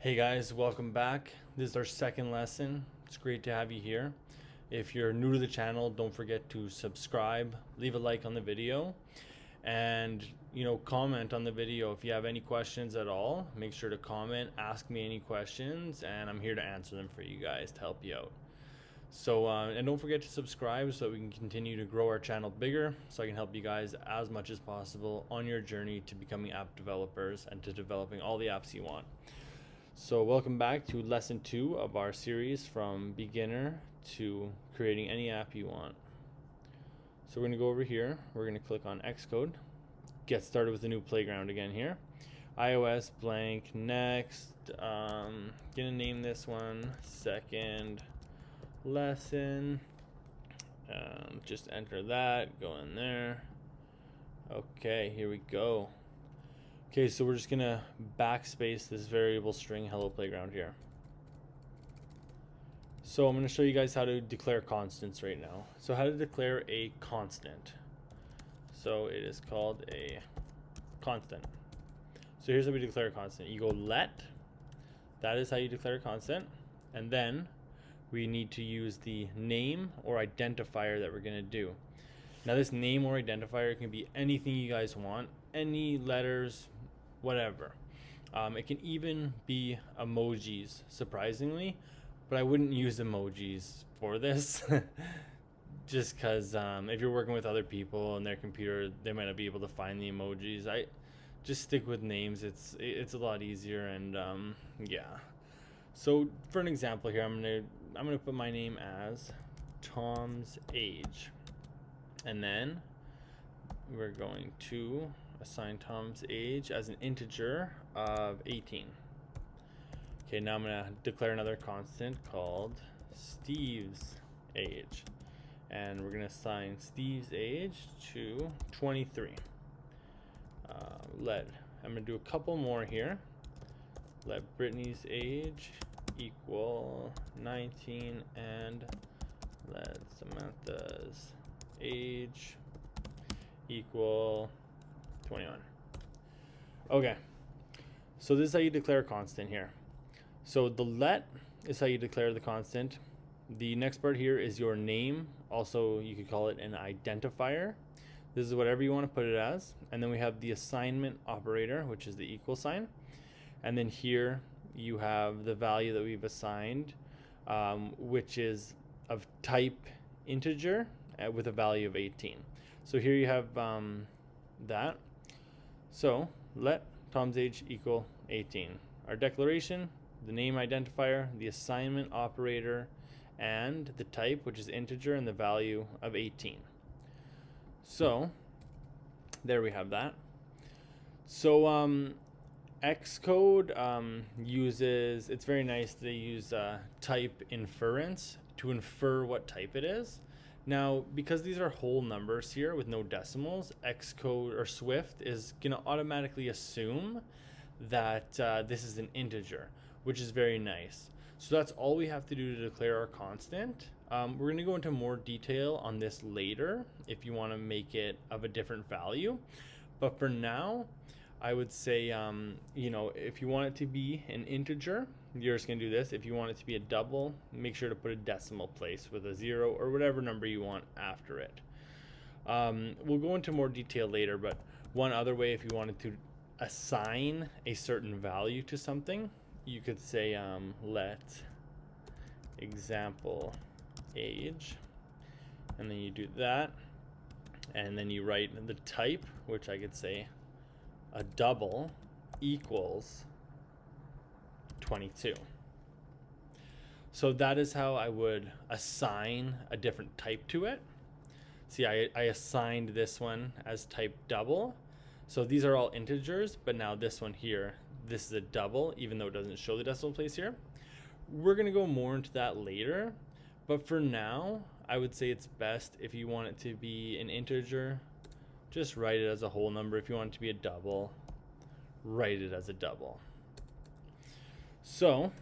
Hey guys, welcome back. This is our second lesson. It's great to have you here. If you're new to the channel, don't forget to subscribe, leave a like on the video, and comment on the video. If you have any questions at all, make sure to comment, ask me any questions, and I'm here to answer them for you guys to help you out. So and don't forget to subscribe so that we can continue to grow our channel bigger, so I can help you guys as much as possible on your journey to becoming app developers and to developing all the apps you want. So welcome back to lesson 2 of our series from beginner to creating any app you want. So we're going to go over here, we're going to click on Xcode, get started with a new playground again here. iOS blank, next, gonna name this one second lesson, just enter that, go in there. Okay, here we go. Okay, so we're just gonna backspace this variable string hello playground here. So I'm gonna show you guys how to declare constants right now. So how to declare a constant. So it is called a constant. So here's how we declare a constant. You go let, that is how you declare a constant, and then we need to use the name or identifier that we're gonna do. Now this name or identifier can be anything you guys want, any letters, whatever. It can even be emojis, surprisingly, but I wouldn't use emojis for this just because if you're working with other people and their computer, they might not be able to find the emojis. I just stick with names. It's a lot easier, and yeah. So for an example here, I'm gonna put my name as Tom's age, and then we're going to assign Tom's age as an integer of 18. Okay, now I'm gonna declare another constant called Steve's age, and we're gonna assign Steve's age to 23. I'm gonna do a couple more here. Let Brittany's age equal 19, and let Samantha's age equal 21. Okay, so this is how you declare a constant here. So the let is how you declare the constant. The next part here is your name. Also, you could call it an identifier. This is whatever you want to put it as. And then we have the assignment operator, which is the equal sign. And then here you have the value that we've assigned, which is of type integer with a value of 18. So here you have that. So let Tom's age equal 18. Our declaration, the name identifier, the assignment operator, and the type, which is integer, and the value of 18. So there we have that. So Xcode uses, it's very nice, they use type inference to infer what type it is. Now, because these are whole numbers here with no decimals, Xcode or Swift is gonna automatically assume that this is an integer, which is very nice. So that's all we have to do to declare our constant. We're gonna go into more detail on this later if you wanna make it of a different value. But for now, I would say, if you want it to be an integer, you're just gonna do this. If you want it to be a double, make sure to put a decimal place with a 0 or whatever number you want after it. We'll go into more detail later, but one other way, if you wanted to assign a certain value to something, you could say let example age, and then you do that, and then you write the type, which I could say a double equals 22. So that is how I would assign a different type to it. See, I assigned this one as type double. So these are all integers, but now this one here, this is a double, even though it doesn't show the decimal place here. We're gonna go more into that later, but for now, I would say it's best if you want it to be an integer, just write it as a whole number. If you want it to be a double, write it as a double. So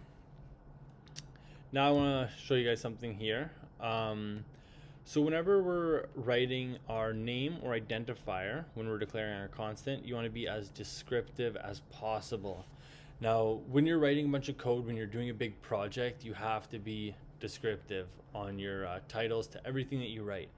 now I want to show you guys something here. So whenever we're writing our name or identifier, when we're declaring our constant, you want to be as descriptive as possible. Now, when you're writing a bunch of code, when you're doing a big project, you have to be descriptive on your titles to everything that you write.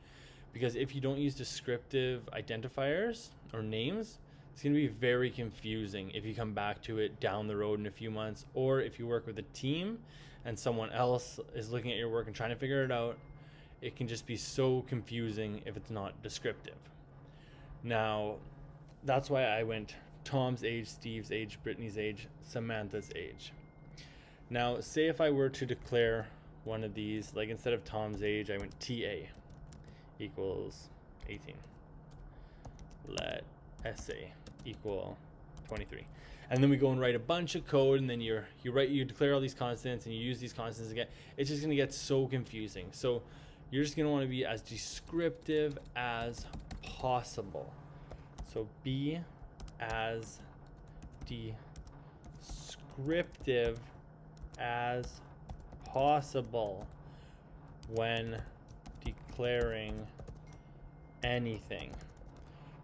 Because if you don't use descriptive identifiers or names, it's going to be very confusing if you come back to it down the road in a few months, or if you work with a team and someone else is looking at your work and trying to figure it out. It can just be so confusing if it's not descriptive. Now, that's why I went Tom's age, Steve's age, Brittany's age, Samantha's age. Now, say if I were to declare one of these, like instead of Tom's age, I went TA equals 18. Let SA equal 23. And then we go and write a bunch of code, and then you declare all these constants and you use these constants again. It's just gonna get so confusing. So you're just going to want to be as descriptive as possible. So be as descriptive as possible when declaring anything.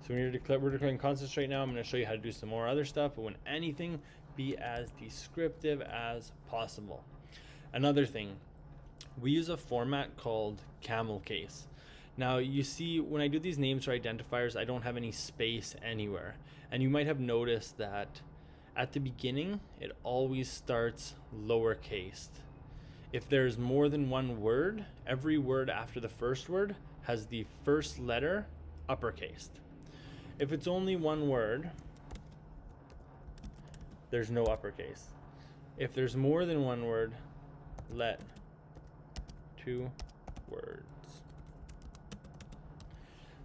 So when we're declaring constants right now, I'm going to show you how to do some more other stuff, but when anything, be as descriptive as possible. Another thing, we use a format called Camel Case. Now you see when I do these names or identifiers, I don't have any space anywhere. And you might have noticed that at the beginning, it always starts lowercase. If there's more than one word, every word after the first word has the first letter uppercase. If it's only one word, there's no uppercase. If there's more than one word, let 2 words.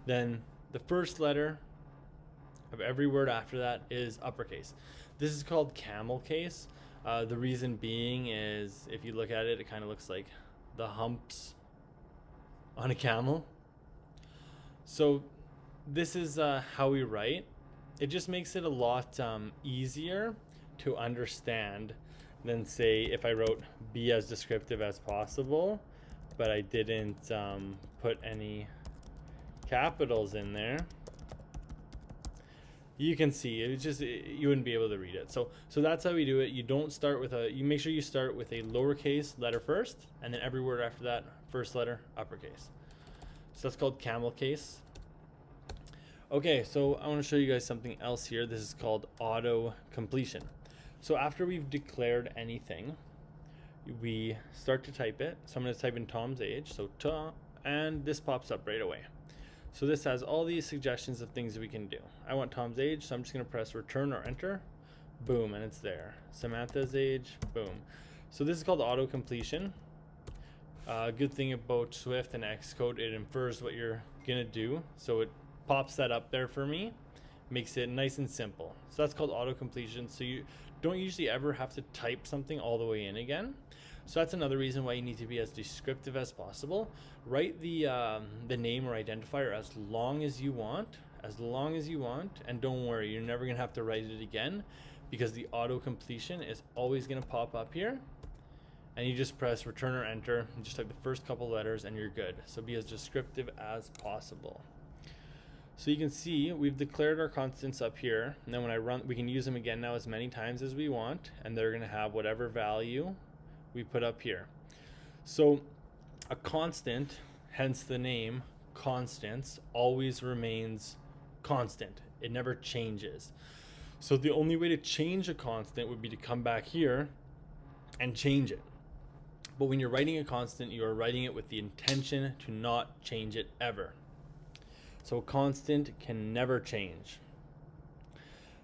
Then the first letter of every word after that is uppercase. This is called Camel Case. The reason being is if you look at it, it kind of looks like the humps on a camel. So this is how we write. It just makes it a lot easier to understand than say if I wrote be as descriptive as possible, but I didn't put any capitals in there. You can see it's just you wouldn't be able to read it. So that's how we do it. You don't start with you make sure you start with a lowercase letter first, and then every word after that, first letter uppercase. So that's called Camel Case. Okay, so I want to show you guys something else here. This is called AutoCompletion. So after we've declared anything, we start to type it. So I'm going to type in Tom's age, so and this pops up right away. So this has all these suggestions of things that we can do. I want Tom's age, so I'm just going to press return or enter. Boom, and it's there. Samantha's age, boom. So this is called AutoCompletion. Good thing about Swift and Xcode, it infers what you're going to do. So it pops that up there for me, makes it nice and simple. So that's called AutoCompletion. So you don't usually ever have to type something all the way in again. So that's another reason why you need to be as descriptive as possible. Write the name or identifier as long as you want, and don't worry, you're never gonna have to write it again, because the AutoCompletion is always gonna pop up here, and you just press return or enter, and just type the first couple letters, and you're good. So be as descriptive as possible. So you can see we've declared our constants up here, and then when I run, we can use them again now as many times as we want, and they're gonna have whatever value we put up here. So a constant, hence the name constants, always remains constant. It never changes. So the only way to change a constant would be to come back here and change it. But when you're writing a constant, you are writing it with the intention to not change it ever. So a constant can never change.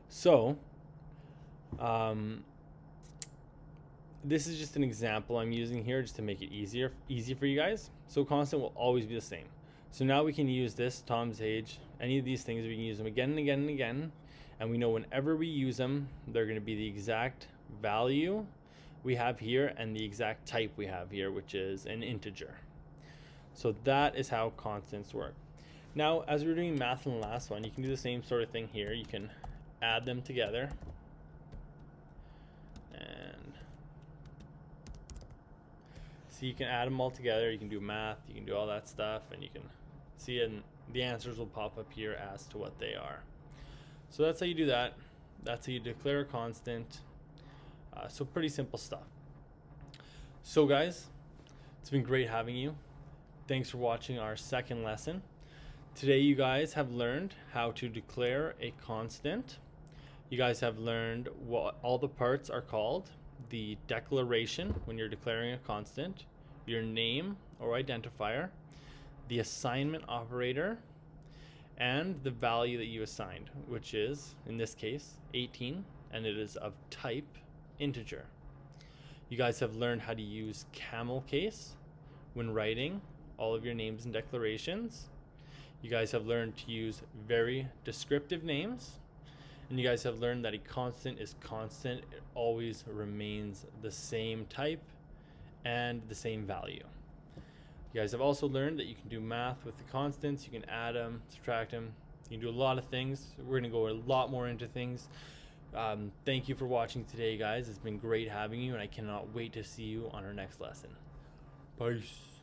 So this is just an example I'm using here just to make it easy for you guys. So constant will always be the same. So now we can use this, Tom's age, any of these things, we can use them again and again and again. And we know whenever we use them, they're going to be the exact value we have here and the exact type we have here, which is an integer. So that is how constants work. Now, as we were doing math in the last one, you can do the same sort of thing here. You can add them together. And so you can add them all together. You can do math, you can do all that stuff, and you can see it, and the answers will pop up here as to what they are. So that's how you do that. That's how you declare a constant. So pretty simple stuff. So guys, it's been great having you. Thanks for watching our second lesson. Today you guys have learned how to declare a constant. You guys have learned what all the parts are called, the declaration when you're declaring a constant, your name or identifier, the assignment operator, and the value that you assigned, which is, in this case, 18, and it is of type integer. You guys have learned how to use Camel Case when writing all of your names and declarations. You guys have learned to use very descriptive names. And you guys have learned that a constant is constant. It always remains the same type and the same value. You guys have also learned that you can do math with the constants. You can add them, subtract them. You can do a lot of things. We're going to go a lot more into things. Thank you for watching today, guys. It's been great having you, and I cannot wait to see you on our next lesson. Peace.